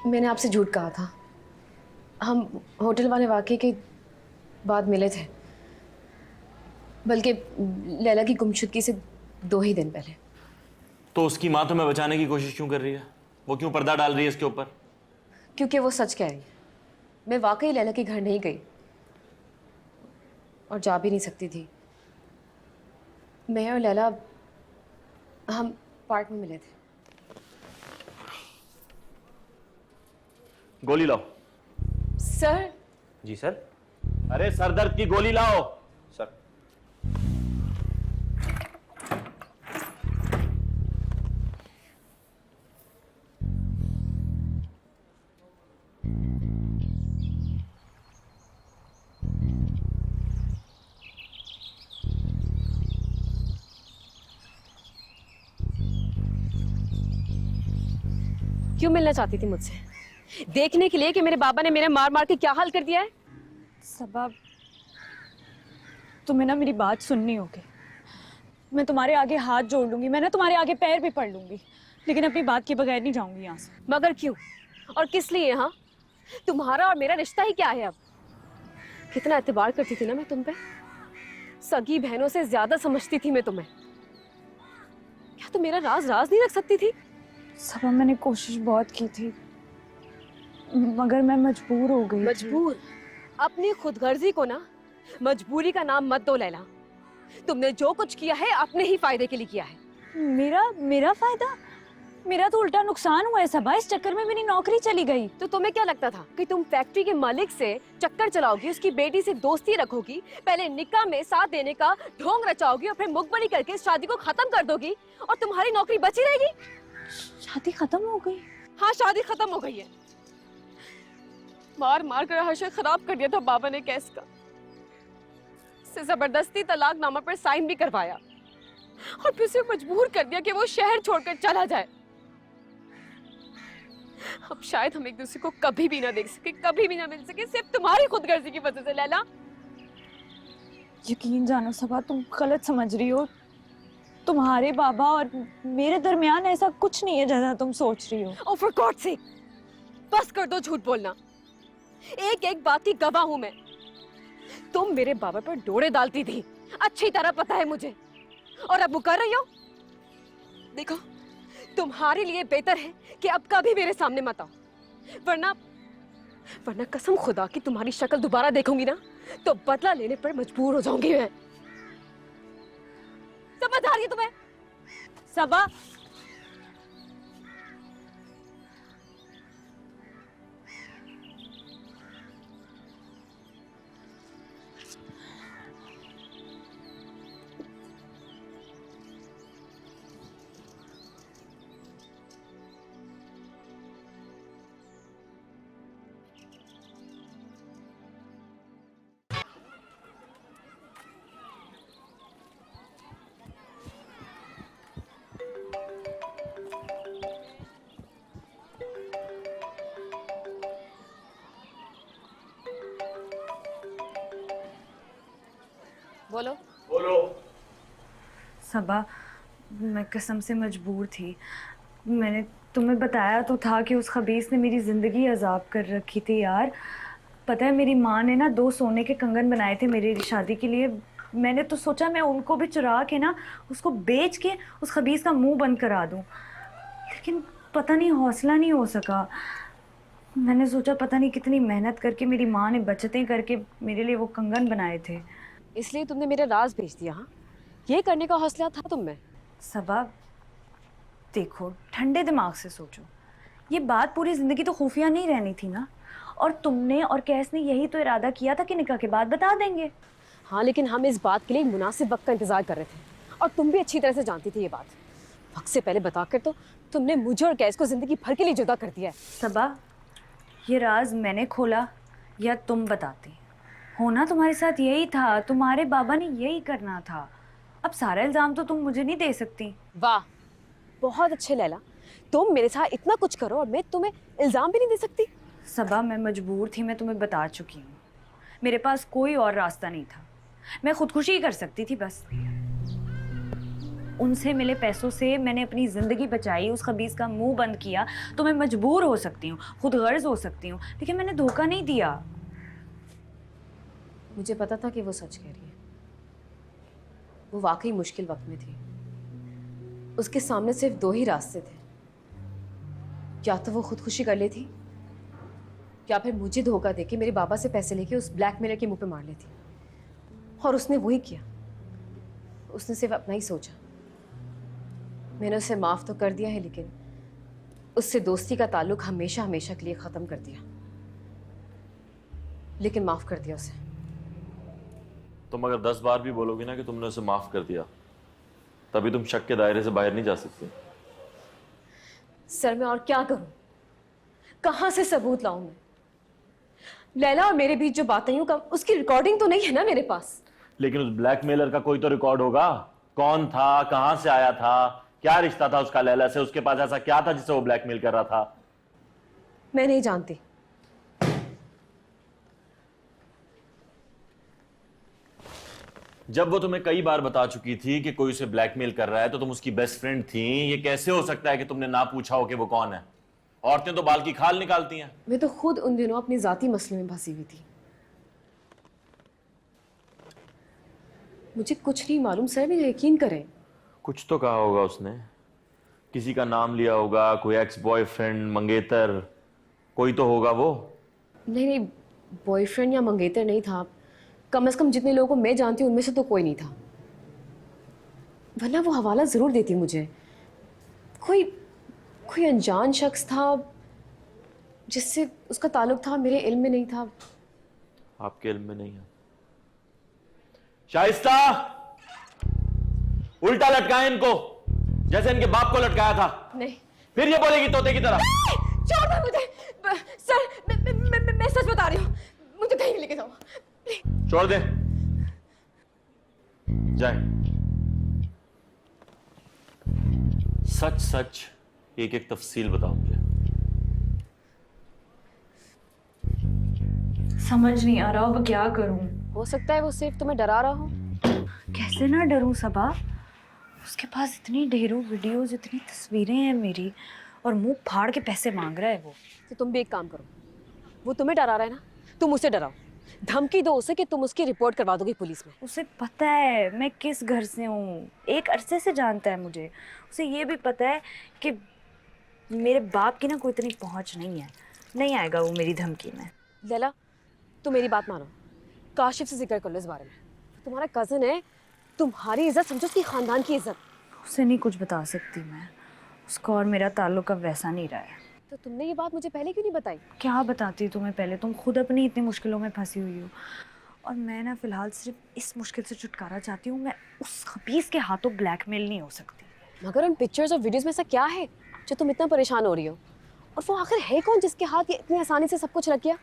मैंने आपसे झूठ कहा था। हम होटल वाले वाकये के बाद मिले थे, बल्कि लैला की गुमशुदगी से 2 ही दिन पहले। तो उसकी माँ तुम्हें बचाने की कोशिश क्यों कर रही है? वो क्यों पर्दा डाल रही है इसके ऊपर? क्योंकि वो सच कह रही है। मैं वाकई लैला के घर नहीं गई और जा भी नहीं सकती थी। मैं और लैला हम पार्क में मिले थे। गोली लाओ। सर। जी सर। अरे सर दर्द की गोली लाओ। सर। क्यों मिलना चाहती थी मुझसे? देखने के लिए कि मेरे बाबा ने मेरे मार मार के क्या हाल कर दिया है? सबा, तुम्हें ना मेरी बात सुननी होगी। मैं तुम्हारे आगे हाथ जोड़ लूंगी, मैं ना तुम्हारे आगे पैर भी पड़ लूंगी, लेकिन अपनी बात के बगैर नहीं जाऊंगी यहाँ से। मगर क्यों और किस लिए? हाँ, तुम्हारा और मेरा रिश्ता ही क्या है अब? कितना एतबार करती थी ना मैं तुम पे, सगी बहनों से ज्यादा समझती थी मैं तुम्हें। क्या तुम मेरा राज राज नहीं रख सकती थी? सबा, मैंने कोशिश बहुत की थी, मगर मैं मजबूर हो गई। मजबूर? अपनी खुदगर्जी को ना मजबूरी का नाम मत दो लैला। तुमने जो कुछ किया है अपने ही फायदे के लिए किया है। मेरा फायदा? मेरा तो उल्टा नुकसान हुआ है सबा। इस चक्कर में मेरी नौकरी चली गई। तो तुम्हें क्या लगता था कि तुम फैक्ट्री के मालिक से चक्कर चलाओगी, उसकी बेटी से दोस्ती रखोगी, पहले निकाह में साथ देने का ढोंग रचाओगी और फिर मुखबरी करके इस शादी को खत्म कर दोगी और तुम्हारी नौकरी बची रहेगी? शादी खत्म हो गई? हाँ, शादी खत्म हो गई है। मार मार कर हर्षद खराब कर दिया था बाबा ने केस का। से जबरदस्ती तलाकनामा पर साइन भी करवाया और फिर उसे मजबूर कर दिया कि वो शहर छोड़कर चला जाए। अब शायद हम एक दूसरे को कभी भी ना देख सके, कभी भी ना मिल सके, सिर्फ तुम्हारी खुदगर्जी की वजह से। लैला, यकीन जानो सबा, तुम गलत समझ रही हो। तुम्हारे बाबा और मेरे दरमियान ऐसा कुछ नहीं है जैसा तुम सोच रही हो। ओह फॉर गॉड सेक, बस कर दो झूठ बोलना। एक एक बात की गवाह हूं मैं। तुम मेरे बाबा पर डोरे डालती थी, अच्छी तरह पता है मुझे, और अब वो कर रही हो। देखो, तुम्हारे लिए बेहतर है कि अब कभी मेरे सामने मत आओ, वरना कसम खुदा की तुम्हारी शक्ल दोबारा देखूंगी ना तो बदला लेने पर मजबूर हो जाऊंगी मैं। समझ आ रही है तुम्हें? सबा, बोलो। बोलो। सबा, मैं कसम से मजबूर थी। मैंने तुम्हें बताया तो था कि उस खबीस ने मेरी ज़िंदगी अजाब कर रखी थी यार। पता है, मेरी माँ ने ना 2 सोने के कंगन बनाए थे मेरी शादी के लिए। मैंने तो सोचा मैं उनको भी चुरा के ना उसको बेच के उस खबीस का मुंह बंद करा दूं, लेकिन पता नहीं हौसला नहीं हो सका। मैंने सोचा पता नहीं कितनी मेहनत करके मेरी माँ ने बचतें करके मेरे लिए वो कंगन बनाए थे। इसलिए तुमने मेरा राज भेज दिया? हाँ, ये करने का हौसला था तुम में? सबा, देखो, ठंडे दिमाग से सोचो। ये बात पूरी जिंदगी तो खुफिया नहीं रहनी थी ना, और तुमने और कैस ने यही तो इरादा किया था कि निकाह के बाद बता देंगे। हाँ, लेकिन हम इस बात के लिए मुनासिब वक्त का इंतजार कर रहे थे और तुम भी अच्छी तरह से जानती थी ये बात। वक्त से पहले बताकर तो तुमने मुझे और कैस को जिंदगी भर के लिए जुदा कर दिया है। सबा, ये राज मैंने खोला या तुम बताती? होना तुम्हारे साथ यही था, तुम्हारे बाबा ने यही करना था, अब सारा इल्ज़ाम तो तुम मुझे नहीं दे सकती। वाह, बहुत अच्छे लैला, तुम मेरे साथ इतना कुछ करो और मैं तुम्हें इल्जाम भी नहीं दे सकती। सबा, मैं मजबूर थी, मैं तुम्हें बता चुकी हूँ। मेरे पास कोई और रास्ता नहीं था, मैं खुदकुशी ही कर सकती थी बस। उनसे मिले पैसों से मैंने अपनी ज़िंदगी बचाई, उस खबीस का मुंह बंद किया, तो मैं मजबूर हो सकती हूँ, खुद गर्ज हो सकती हूँ, लेकिन मैंने धोखा नहीं दिया। मुझे पता था कि वो सच कह रही है। वो वाकई मुश्किल वक्त में थी। उसके सामने सिर्फ दो ही रास्ते थे, या तो वो खुदकुशी कर लेती या फिर मुझे धोखा देके मेरे बाबा से पैसे लेके उस ब्लैकमेलर के मुंह पे मार लेती। और उसने वही किया। उसने सिर्फ अपना ही सोचा। मैंने उसे माफ तो कर दिया है, लेकिन उससे दोस्ती का ताल्लुक हमेशा हमेशा के लिए खत्म कर दिया। लेकिन माफ कर दिया उसे। तुम अगर 10 बार भी बोलोगी ना कि तुमने उसे माफ कर दिया, तभी तुम शक के दायरे से बाहर नहीं जा सकते। सर, मैं और क्या करूं? कहां से सबूत लाऊं मैं? लैला और मेरे बीच जो बातें हुई, उसकी रिकॉर्डिंग तो नहीं है ना मेरे पास। लेकिन उस ब्लैकमेलर का कोई तो रिकॉर्ड होगा। कौन था, कहां से आया था, क्या रिश्ता था उसका लैला से, उसके पास ऐसा क्या था जिससे वो ब्लैकमेल कर रहा था? मैं नहीं जानती। जब वो तुम्हें कई बार बता चुकी थी कि कोई उसे ब्लैकमेल कर रहा है, तो तुम उसकी बेस्ट फ्रेंड थी। ये कैसे हो सकता है कि तुमने ना पूछा हो कि वो कौन है? औरतें तो बाल की खाल निकालती हैं। मैं तो खुद उन दिनों अपने जाती मसले में फंसी हुई थी। मुझे कुछ नहीं मालूम सर, मेरा यकीन करें। कुछ तो कहा होगा उसने, किसी का नाम लिया होगा, कोई एक्स बॉयफ्रेंड, मंगेतर, कोई तो होगा वो। नहीं नहीं, बॉयफ्रेंड या मंगेतर नहीं था। कम से कम जितने लोगों को मैं जानती हूँ उनमें से तो कोई नहीं था, वरना वो हवाला जरूर देती मुझे। कोई कोई अनजान शख्स था जिससे उसका ताल्लुक था, मेरे इल्म में नहीं था। आपके इल्म में नहीं है? शाइस्ता, उल्टा लटकाएं इनको, जैसे इनके बाप को लटकाया था। नहीं, फिर ये बोलेगी तोते की तरह। छोड़ दो मुझे सर, मैं सच बता रही हूँ, मुझे कहीं लेके जाओ। छोड़ दे, जाए। सच सच एक एक तफसील बताओ मुझे। समझ नहीं आ रहा अब क्या करूं। हो सकता है वो सिर्फ तुम्हें डरा रहा हो। कैसे ना डरूं सबा, उसके पास इतनी ढेरों वीडियोस, इतनी तस्वीरें हैं मेरी, और मुंह फाड़ के पैसे मांग रहा है वो। तो तुम भी एक काम करो, वो तुम्हें डरा रहा है ना, तुम उसे डराओ। धमकी दो उसे कि तुम उसकी रिपोर्ट करवा दोगे पुलिस में। उसे पता है मैं किस घर से हूँ, एक अरसे से जानता है मुझे। उसे ये भी पता है कि मेरे बाप की ना कोई इतनी पहुँच नहीं है, नहीं आएगा वो मेरी धमकी में। लैला, तुम मेरी बात मानो, काशिफ से जिक्र कर लो इस बारे में। तुम्हारा कज़न है, तुम्हारी इज्जत समझो उसकी खानदान की इज्जत। उसे नहीं कुछ बता सकती मैं, उसका और मेरा ताल्लुक अब वैसा नहीं रहा है। तो तुमने ये बात मुझे पहले क्यों नहीं बताई? क्या बताती तुम्हें पहले, तुम खुद अपनी इतनी मुश्किलों में फंसी हुई हो, और मैं ना फिलहाल सिर्फ इस मुश्किल से छुटकारा चाहती हूँ। मैं उस खबीस के हाथों ब्लैकमेल नहीं हो सकती। मगर उन पिक्चर्स और वीडियोस में ऐसा क्या है जो तुम इतना परेशान हो रही हो? और वो आखिर है कौन जिसके हाथ ये इतनी आसानी से सब कुछ रख गया?